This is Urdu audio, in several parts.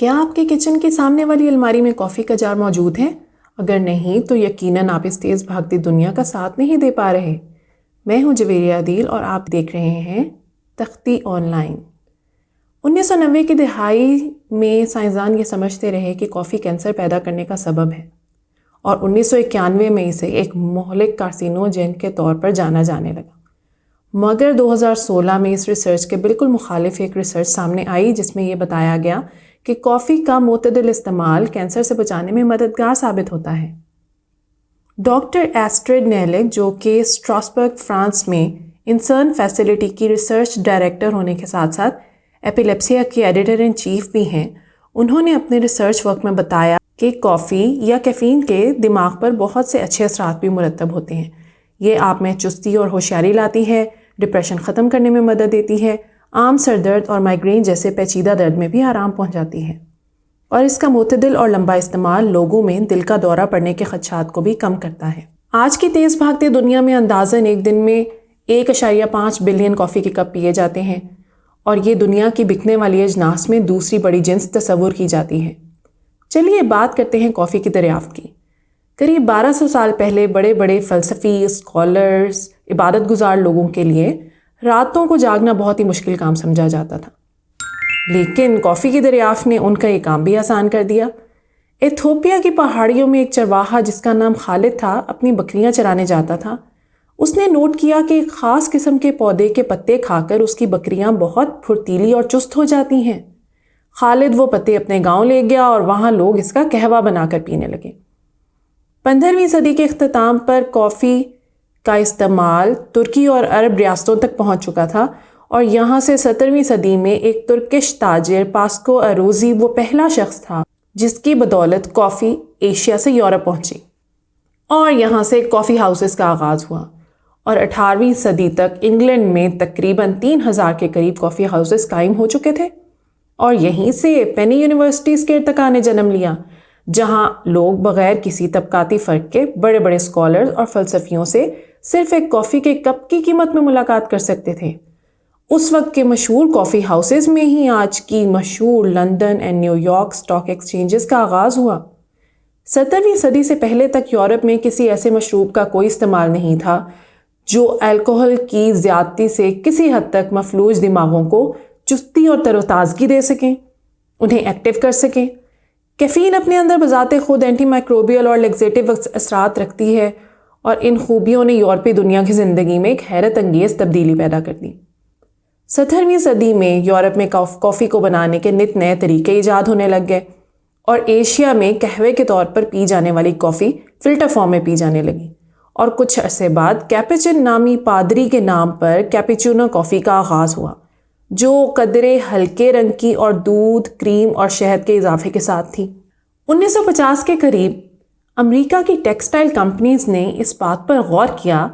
کیا آپ کے کچن کے سامنے والی الماری میں کافی کا جار موجود ہے؟ اگر نہیں تو یقیناً آپ اس تیز بھاگتی دنیا کا ساتھ نہیں دے پا رہے۔ میں ہوں جویریہ عدیل اور آپ دیکھ رہے ہیں تختی آن لائن۔ 1990 کی دہائی میں سائنسدان یہ سمجھتے رہے کہ کافی کینسر پیدا کرنے کا سبب ہے اور 1991 میں اسے ایک مہلک کارسینوجن کے طور پر جانا جانے لگا۔ مگر 2016 میں اس ریسرچ کے بالکل مخالف ایک ریسرچ سامنے آئی جس میں یہ بتایا گیا کہ کافی کا معتدل استعمال کینسر سے بچانے میں مددگار ثابت ہوتا ہے۔ ڈاکٹر ایسٹرڈ نیلک، جو کہ اسٹراسبرگ فرانس میں انسرن فیسلٹی کی ریسرچ ڈائریکٹر ہونے کے ساتھ ساتھ ایپیلیپسیا کی ایڈیٹر ان چیف بھی ہیں، انہوں نے اپنے ریسرچ ورک میں بتایا کہ کافی یا کیفین کے دماغ پر بہت سے اچھے اثرات بھی مرتب ہوتے ہیں۔ یہ آپ میں چستی اور ہوشیاری لاتی ہے، ڈپریشن ختم کرنے میں مدد دیتی ہے، عام سر درد اور مائیگرین جیسے پیچیدہ درد میں بھی آرام پہنچاتی ہے، اور اس کا معتدل اور لمبا استعمال لوگوں میں دل کا دورہ پڑنے کے خدشات کو بھی کم کرتا ہے۔ آج کی تیز بھاگتی دنیا میں اندازاً ایک دن میں 1.5 بلین کافی کے کپ پیے جاتے ہیں، اور یہ دنیا کی بکنے والی اجناس میں دوسری بڑی جنس تصور کی جاتی ہے۔ چلیے بات کرتے ہیں کافی کی دریافت کی۔ قریب 1200 سال پہلے بڑے بڑے فلسفی، اسکالرز، عبادت گزار لوگوں کے لیے راتوں کو جاگنا بہت ہی مشکل کام سمجھا جاتا تھا، لیکن کافی کی دریافت نے ان کا یہ کام بھی آسان کر دیا۔ ایتھوپیا کی پہاڑیوں میں ایک چرواہا جس کا نام خالد تھا اپنی بکریاں چرانے جاتا تھا۔ اس نے نوٹ کیا کہ ایک خاص قسم کے پودے کے پتے کھا کر اس کی بکریاں بہت پھرتیلی اور چست ہو جاتی ہیں۔ خالد وہ پتے اپنے گاؤں لے گیا اور وہاں لوگ اس کا قہوہ بنا کر پینے لگے۔ 15ویں صدی کے اختتام پر کافی کا استعمال ترکی اور عرب ریاستوں تک پہنچ چکا تھا، اور یہاں سے 17ویں صدی میں ایک ترکش تاجر پاسکو اروزی وہ پہلا شخص تھا جس کی بدولت کافی ایشیا سے یورپ پہنچی، اور یہاں سے کافی ہاؤسز کا آغاز ہوا، اور 18ویں صدی تک انگلینڈ میں تقریباً 3000 کے قریب کافی ہاؤسز قائم ہو چکے تھے، اور یہیں سے پینی یونیورسٹیز کے ارتقاء نے جنم لیا، جہاں لوگ بغیر کسی طبقاتی فرق کے بڑے بڑے اسکالرز اور فلسفیوں سے صرف ایک کافی کے کپ کی قیمت میں ملاقات کر سکتے تھے۔ اس وقت کے مشہور کافی ہاؤسز میں ہی آج کی مشہور لندن اور نیو یارک اسٹاک ایکسچینجز کا آغاز ہوا۔ 17ویں صدی سے پہلے تک یورپ میں کسی ایسے مشروب کا کوئی استعمال نہیں تھا جو الکحل کی زیادتی سے کسی حد تک مفلوج دماغوں کو چستی اور تر و تازگی دے سکیں، انہیں ایکٹیو کر سکیں۔ کیفین اپنے اندر بذات خود اینٹی مائکروبیل اور لیگزیٹو اثرات رکھتی ہے، اور ان خوبیوں نے یورپی دنیا کی زندگی میں ایک حیرت انگیز تبدیلی پیدا کر دی۔ 17ویں صدی میں یورپ میں کافی کو بنانے کے نت نئے طریقے ایجاد ہونے لگ گئے، اور ایشیا میں قہوے کے طور پر پی جانے والی کافی فلٹر فارم میں پی جانے لگی، اور کچھ عرصے بعد کیپچن نامی پادری کے نام پر کیپیچونو کافی کا آغاز ہوا، جو قدرے ہلکے رنگ کی اور دودھ، کریم اور شہد کے اضافے کے ساتھ تھی۔ 1950 کے قریب امریکہ کی ٹیکسٹائل کمپنیز نے اس بات پر غور کیا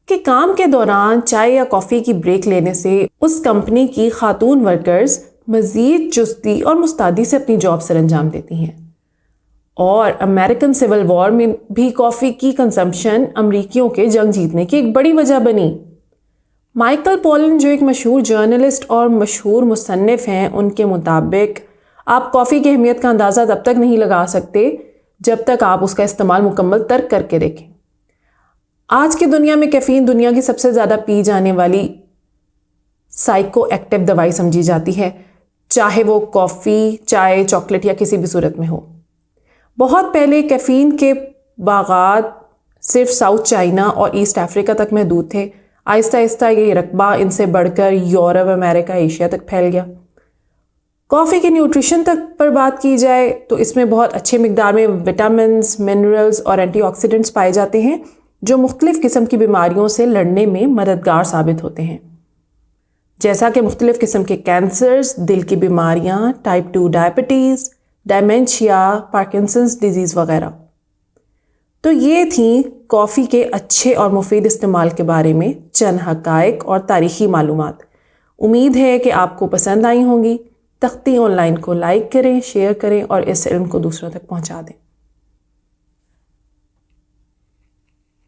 کہ کام کے دوران چائے یا کافی کی بریک لینے سے اس کمپنی کی خاتون ورکرز مزید چستی اور مستعدی سے اپنی جاب سر انجام دیتی ہیں، اور امریکن سول وار میں بھی کافی کی کنزمپشن امریکیوں کے جنگ جیتنے کی ایک بڑی وجہ بنی۔ مائیکل پولن، جو ایک مشہور جرنلسٹ اور مشہور مصنف ہیں، ان کے مطابق آپ کافی کی اہمیت کا اندازہ تب تک نہیں لگا سکتے جب تک آپ اس کا استعمال مکمل ترک کر کے دیکھیں۔ آج کی دنیا میں کیفین دنیا کی سب سے زیادہ پی جانے والی سائیکو ایکٹیو دوائی سمجھی جاتی ہے، چاہے وہ کافی، چائے، چاکلیٹ یا کسی بھی صورت میں ہو۔ بہت پہلے کیفین کے باغات صرف ساؤتھ چائنا اور ایسٹ افریقہ تک محدود تھے۔ آہستہ آہستہ یہ رقبہ ان سے بڑھ کر یورپ، امریکہ، ایشیا تک پھیل گیا۔ کافی کے نیوٹریشن تک پر بات کی جائے تو اس میں بہت اچھے مقدار میں وٹامنز، منرلز اور اینٹی آکسیڈنٹس پائے جاتے ہیں جو مختلف قسم کی بیماریوں سے لڑنے میں مددگار ثابت ہوتے ہیں، جیسا کہ مختلف قسم کے کینسرز، دل کی بیماریاں، ٹائپ 2 ڈائبٹیز، ڈائمینشیا، پارکنسنز ڈیزیز وغیرہ۔ تو یہ تھیں کافی کے اچھے اور مفید استعمال کے بارے میں چند حقائق اور تاریخی معلومات۔ امید ہے کہ آپ کو پسند آئی ہوں گی۔ تختی آن لائن کو لائک کریں، شیئر کریں اور اس علم کو دوسروں تک پہنچا دیں۔